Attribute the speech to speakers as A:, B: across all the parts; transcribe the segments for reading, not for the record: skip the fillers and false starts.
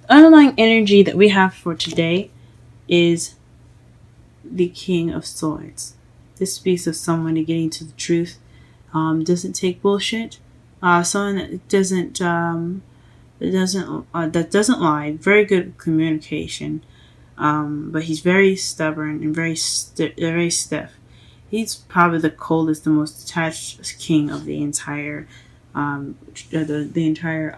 A: underlying energy that we have for today is the King of Swords. This speaks of someone getting to the truth, doesn't take bullshit, someone that doesn't lie. Very good communication, but he's very stubborn and very stiff. He's probably the coldest, the most detached king of the entire the entire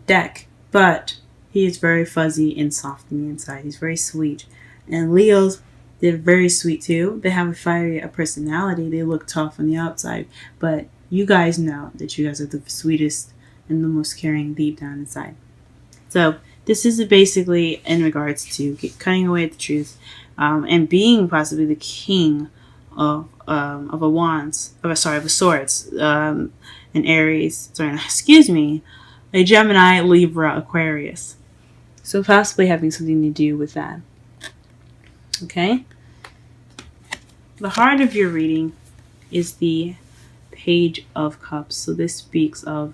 A: deck, but he is very fuzzy and soft on the inside. He's very sweet. And Leos, they're very sweet too. They have a fiery personality. They look tough on the outside, but you guys know that you guys are the sweetest and the most caring deep down inside. So this is basically in regards to cutting away the truth, and being possibly the king of a wands, of a swords, an Aries. Sorry, excuse me, a Gemini, Libra, Aquarius. So possibly having something to do with that. Okay. The heart of your reading is the Page of Cups. So this speaks of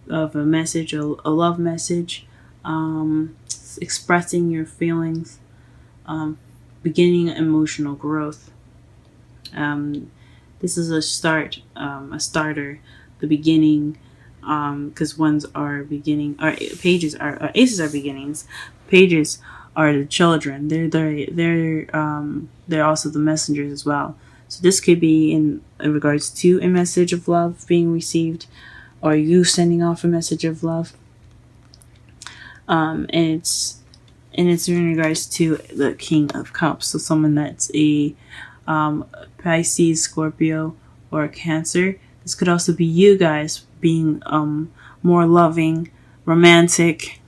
A: a message, a love message, expressing your feelings, beginning emotional growth. This is a starter, the beginning, because ones are beginning, or pages are aces are beginnings, pages are the children. They're also the messengers as well. So this could be in regards to a message of love being received, or you sending off a message of love. And it's in regards to the King of Cups. So someone that's a Pisces, Scorpio, or Cancer. This could also be you guys being more loving, romantic,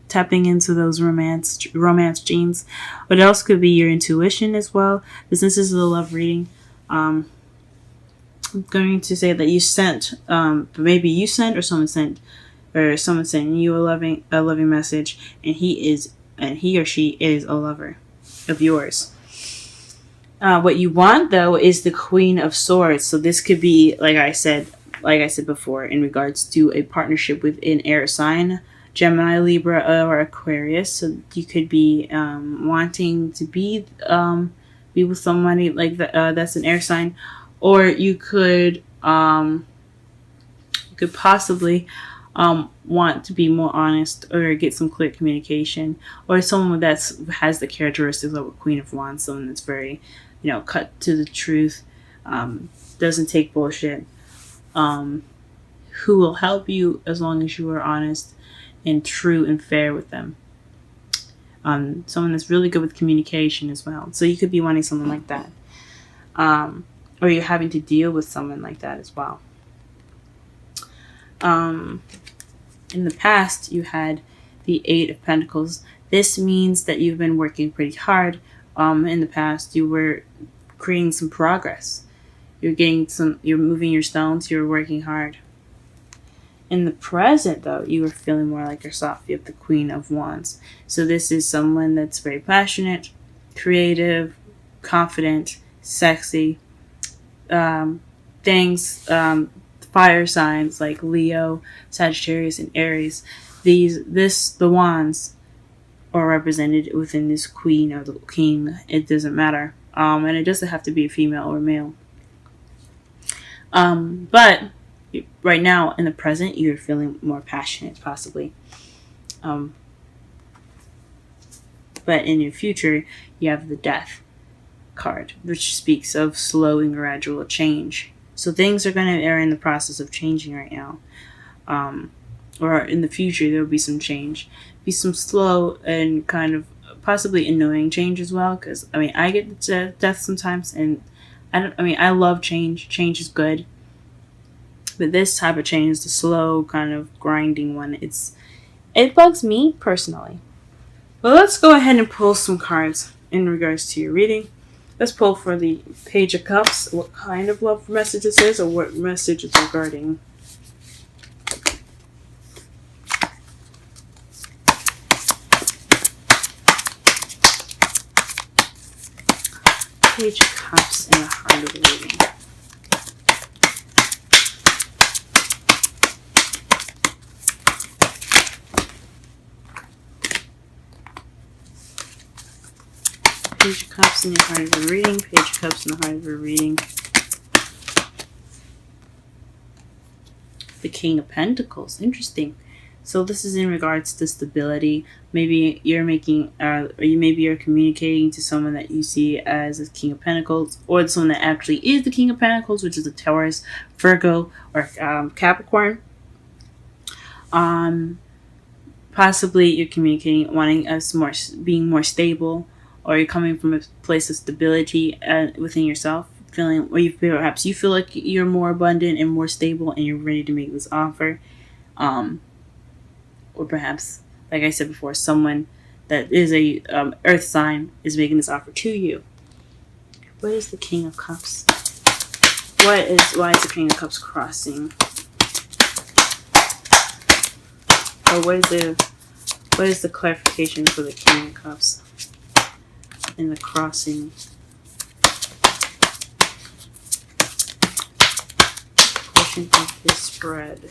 A: tapping into those romance genes. But it also could be your intuition as well. This is a love reading. I'm going to say that you sent, maybe you sent, or someone sent you a loving message, and he or she is a lover of yours. What you want though is the Queen of Swords. So this could be, like I said before, in regards to a partnership with an air sign, Gemini, Libra, or Aquarius. So you could be wanting to be with somebody like that, that's an air sign, or you could possibly want to be more honest or get some clear communication, or someone that has the characteristics of a Queen of Wands, someone that's very, cut to the truth, doesn't take bullshit, who will help you as long as you are honest and true and fair with them. Someone that's really good with communication as well. So you could be wanting someone like that, or you're having to deal with someone like that as well. In the past, you had the Eight of Pentacles. This means that you've been working pretty hard. In the past, you were creating some progress. You're moving your stones, you're working hard. In the present, though, you are feeling more like yourself. You have the Queen of Wands. So this is someone that's very passionate, creative, confident, sexy. Fire signs like Leo, Sagittarius, and Aries. The wands are represented within this queen or the king. It doesn't matter. And it doesn't have to be a female or male. But right now, in the present, you're feeling more passionate, possibly. But in your future, you have the Death card, which speaks of slow and gradual change. So things are in the process of changing right now. Or in the future, there will be some change. Be some slow and kind of possibly annoying change as well. Because, I get death sometimes. And I love change. Change is good. But this type of change, the slow kind of grinding one, it bugs me personally. But let's go ahead and pull some cards in regards to your reading. Let's pull for the Page of Cups, what kind of love message this is, or what message is regarding. Page of Cups in the heart of the reading. Page of Cups in your heart of your reading. Page of Cups in the heart of your reading. The King of Pentacles. Interesting. So this is in regards to stability. Maybe you're making, maybe you're communicating to someone that you see as a King of Pentacles, or someone that actually is the King of Pentacles, which is a Taurus, Virgo, or Capricorn. Possibly you're communicating, wanting us being more stable, or you're coming from a place of stability within yourself, feeling, or perhaps you feel like you're more abundant and more stable, and you're ready to make this offer. Or perhaps, like I said before, someone that is a earth sign is making this offer to you. What is the King of Cups? Why is the King of Cups crossing? Or what is the clarification for the King of Cups in the crossing? Portion of this spread.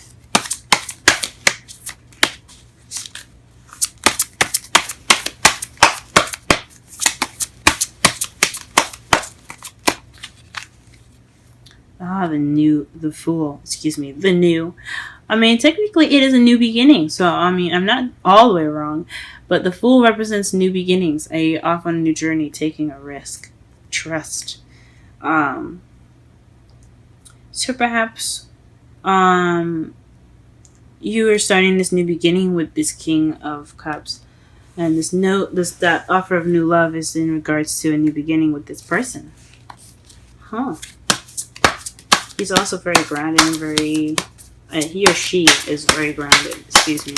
A: The Fool. The New. I mean, technically it is a new beginning. So, I mean, I'm not all the way wrong. But the Fool represents new beginnings. Off on a new journey, taking a risk. Trust. So perhaps you are starting this new beginning with this King of Cups. And that offer of new love is in regards to a new beginning with this person. Huh. He's also very grounded and very... he or she is very grounded. Excuse me.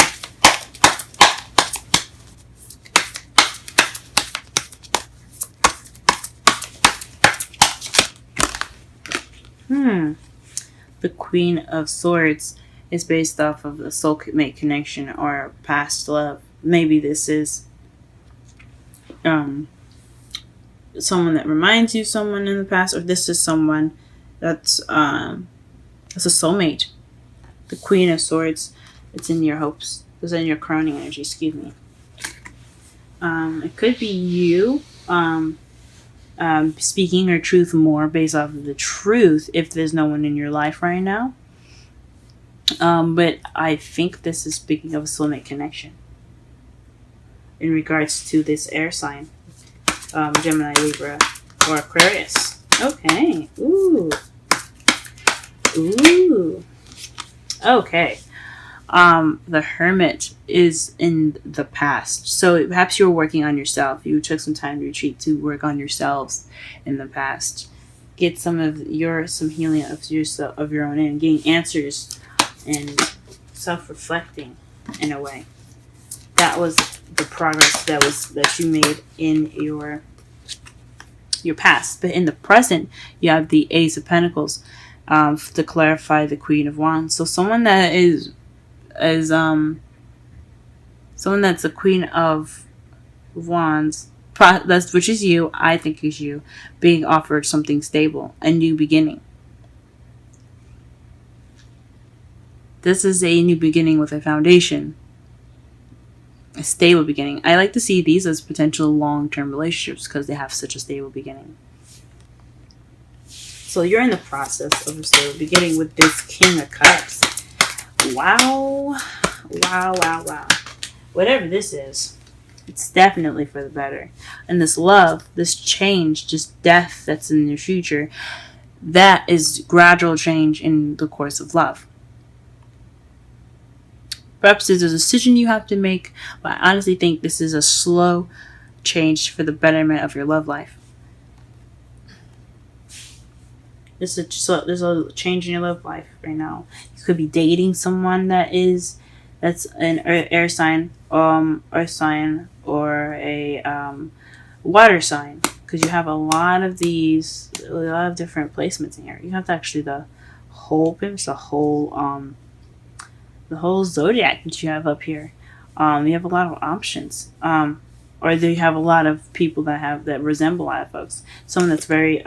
A: The Queen of Swords is based off of a soulmate connection or past love. Maybe this is someone that reminds you of someone in the past, or this is someone that's a soulmate. The Queen of Swords, it's in your hopes. It's in your crowning energy, excuse me. It could be you speaking your truth more based off of the truth if there's no one in your life right now. But I think this is speaking of a soulmate connection in regards to this air sign. Gemini, Libra, or Aquarius. Okay. Ooh. Okay. The Hermit is in the past. So perhaps you were working on yourself. You took some time to retreat to work on yourselves in the past. Get some healing of yourself, of your own, and getting answers and self-reflecting in a way. That was the progress that you made in your past. But in the present, you have the Ace of Pentacles to clarify the Queen of Wands. So someone that is someone that's the Queen of Wands, which is you, I think is you, being offered something stable, a new beginning. This is a new beginning with a foundation. A stable beginning. I like to see these as potential long-term relationships because they have such a stable beginning. So you're in the process of a stable beginning with this King of Cups. Wow. Whatever this is, it's definitely for the better. And this love, this change, just death that's in your future, that is gradual change in the course of love. Perhaps there's a decision you have to make, but I honestly think this is a slow change for the betterment of your love life. There's a change in your love life right now. You could be dating someone that's an air sign, earth sign, or a water sign, because you have a lot of different placements in here. You have actually the whole zodiac that you have up here. You have a lot of options, or you have a lot of people that resemble a lot of folks. Someone that's very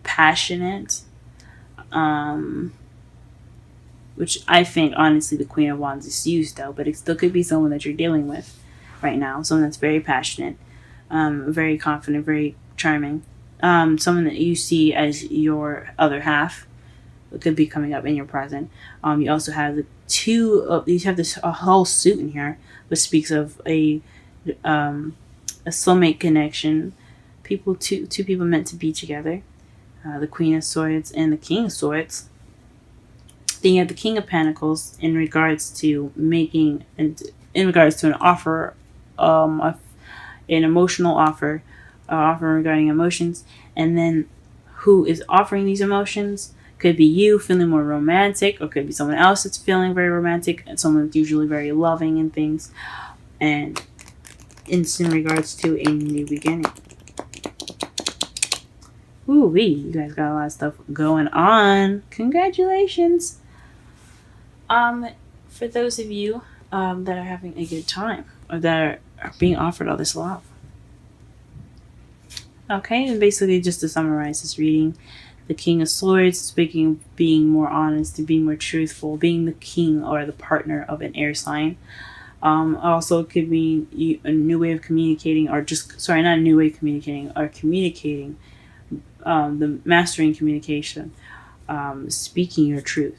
A: passionate, which I think honestly the Queen of Wands is you still, but it still could be someone that you're dealing with. right now. Someone that's very passionate, very confident, very charming. Someone that you see as your other half could be coming up in your present. You also have the two. You have this a whole suit in here, which speaks of a soulmate connection. Two people meant to be together. The Queen of Swords and the King of Swords. Then you have the King of Pentacles in regards to making, in regards to an offer, an emotional offer, offer regarding emotions, and then who is offering these emotions could be you feeling more romantic, or could be someone else that's feeling very romantic, and someone that's usually very loving and things, and it's in regards to a new beginning. Ooh-wee, you guys got a lot of stuff going on. Congratulations. For those of you that are having a good time, or that are being offered all this love. Okay, and basically just to summarize this reading, the King of Swords, being more honest, and being more truthful, being the king or the partner of an air sign. Also could be a new way of communicating, or not a new way of communicating, or communicating, the mastering communication, speaking your truth.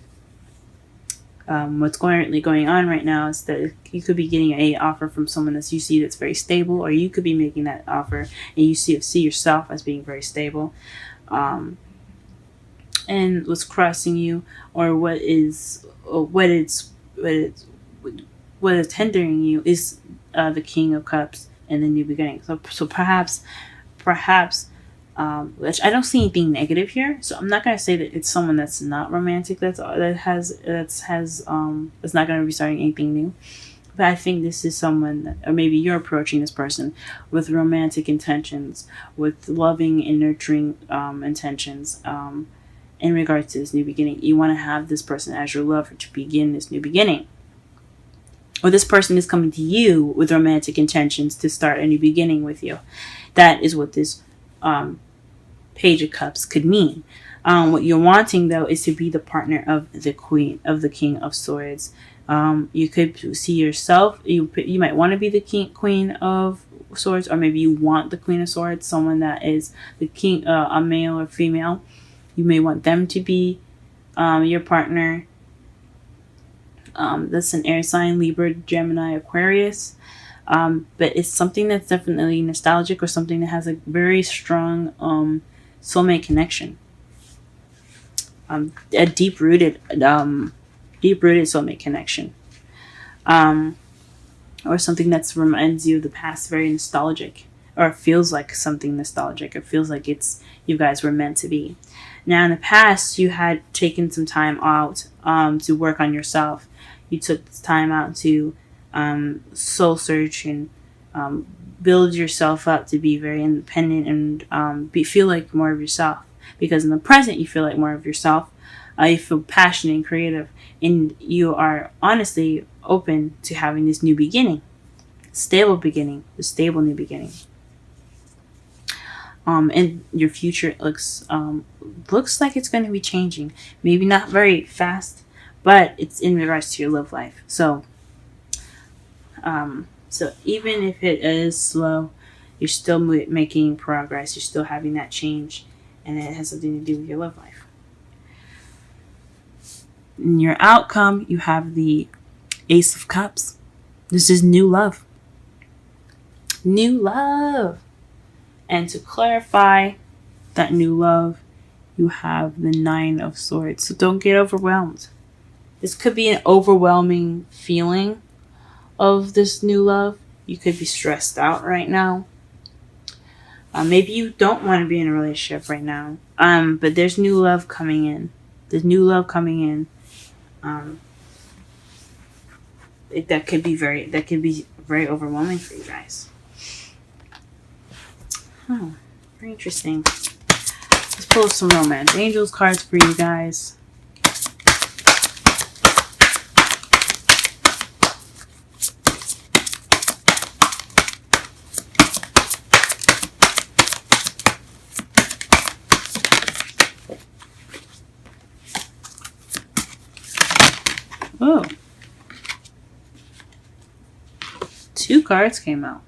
A: What's currently going on right now is that you could be getting a offer from someone that you see that's very stable, or you could be making that offer and you see yourself as being very stable. And what's crossing you, or what is hindering you, is the King of Cups and the new beginning. So perhaps, which I don't see anything negative here. So I'm not gonna say that it's someone that's not romantic. That's not gonna be starting anything new. But I think this is someone that, or maybe you're approaching this person with romantic intentions, with loving and nurturing intentions. In regards to this new beginning, you want to have this person as your lover to begin this new beginning. Or this person is coming to you with romantic intentions to start a new beginning with you. That is what this Page of Cups could mean. What you're wanting, though, is to be the partner of the King of Swords. You could see yourself. You might want to be the Queen of Swords, or maybe you want the Queen of Swords, someone that is the king, a male or female. You may want them to be your partner. That's an air sign: Libra, Gemini, Aquarius. But it's something that's definitely nostalgic, or something that has a very strong soulmate connection. A deep-rooted soulmate connection. Or something that reminds you of the past, very nostalgic, or feels like something nostalgic. It feels like you guys were meant to be. Now, in the past, you had taken some time out to work on yourself. You took time out to soul search and build yourself up to be very independent and feel like more of yourself. Because in the present, you feel like more of yourself. You feel passionate and creative, and you are honestly open to having this new beginning, the stable new beginning. And your future looks like it's going to be changing. Maybe not very fast, but it's in regards to your love life. So even if it is slow, you're still making progress. You're still having that change, and it has something to do with your love life. In your outcome, you have the Ace of Cups. This is new love. New love. And to clarify that new love, you have the Nine of Swords. So don't get overwhelmed. This could be an overwhelming feeling of this new love. You could be stressed out right now. Maybe you don't want to be in a relationship right now. But there's new love coming in. There's new love coming in. That could be very overwhelming for you guys. Oh, very interesting. Let's pull some Romance Angels cards for you guys. 2 cards came out.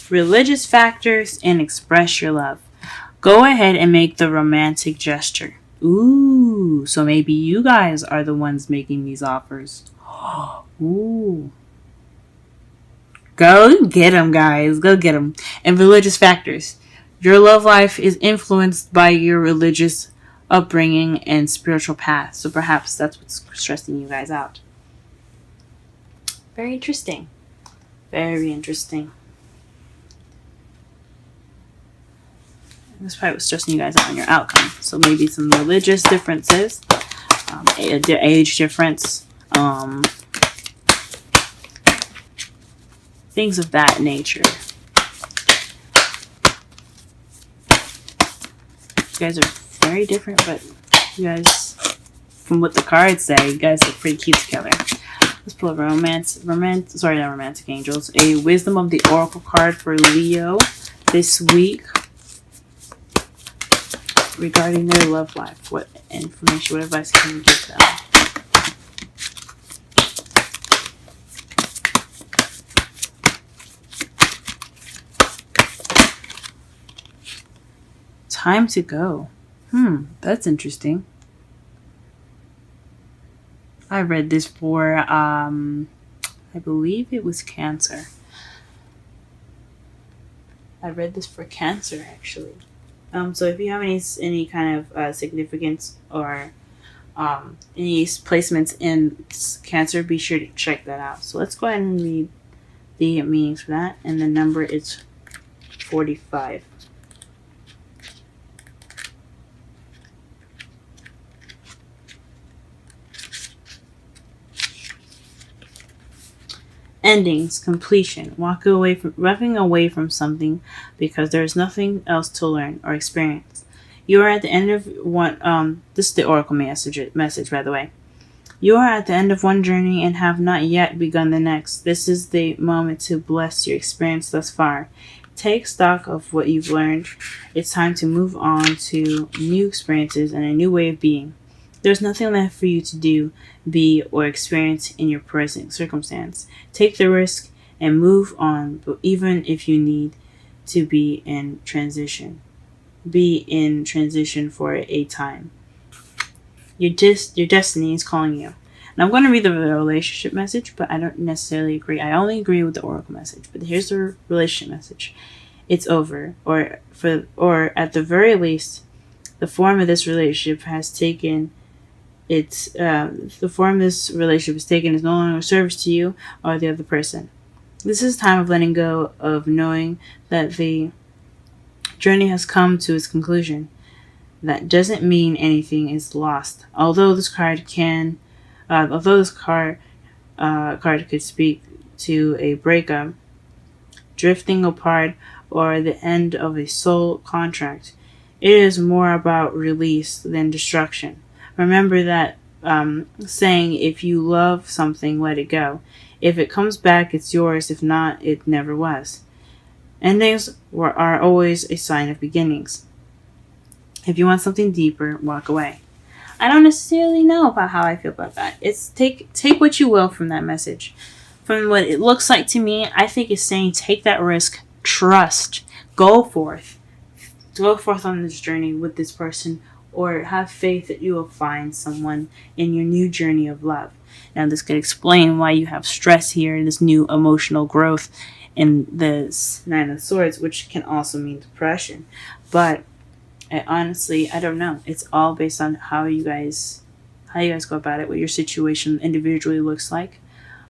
A: Religious factors and express your love. Go ahead and make the romantic gesture. Ooh, so maybe you guys are the ones making these offers. Ooh. Go get them, guys. Go get them. And religious factors. Your love life is influenced by your religious upbringing and spiritual path. So perhaps that's what's stressing you guys out. Very interesting. Very interesting. That's probably what's stressing you guys out on your outcome. So maybe some religious differences, age difference, things of that nature. You guys are very different, but you guys, from what the cards say, you guys look pretty cute together. Let's pull a romantic angels. A wisdom of the oracle card for Leo this week regarding their love life. What information, what advice can you give them? Time to go. That's interesting. I read this for, I believe it was Cancer. I read this for Cancer, actually. So if you have any kind of significance or any placements in Cancer, be sure to check that out. So let's go ahead and read the meanings for that. And the number is 45. Endings, completion, walking away from something because there is nothing else to learn or experience. You are at the end of one. This is the oracle message, by the way. You are at the end of one journey and have not yet begun the next. This is the moment to bless your experience thus far. Take stock of what you've learned. It's time to move on to new experiences and a new way of being. There's nothing left for you to do, be, or experience in your present circumstance. Take the risk and move on, but even if you need to be in transition. Be in transition for a time. Your destiny is calling you. And I'm going to read the relationship message, but I don't necessarily agree. I only agree with the oracle message. But here's the relationship message. It's over, or at the very least, the form of this relationship has taken. The form this relationship is taken is no longer a service to you or the other person. This is time of letting go, of knowing that the journey has come to its conclusion. That doesn't mean anything is lost. Although this card could speak to a breakup, drifting apart, or the end of a soul contract, it is more about release than destruction. Remember that saying, if you love something, let it go. If it comes back, it's yours. If not, it never was. Endings are always a sign of beginnings. If you want something deeper, walk away. I don't necessarily know about how I feel about that. It's take what you will from that message. From what it looks like to me, I think it's saying take that risk, trust, go forth on this journey with this person, or have faith that you will find someone in your new journey of love. Now, this could explain why you have stress here, this new emotional growth in this Nine of Swords, which can also mean depression. But honestly, I don't know. It's all based on how you guys go about it, what your situation individually looks like.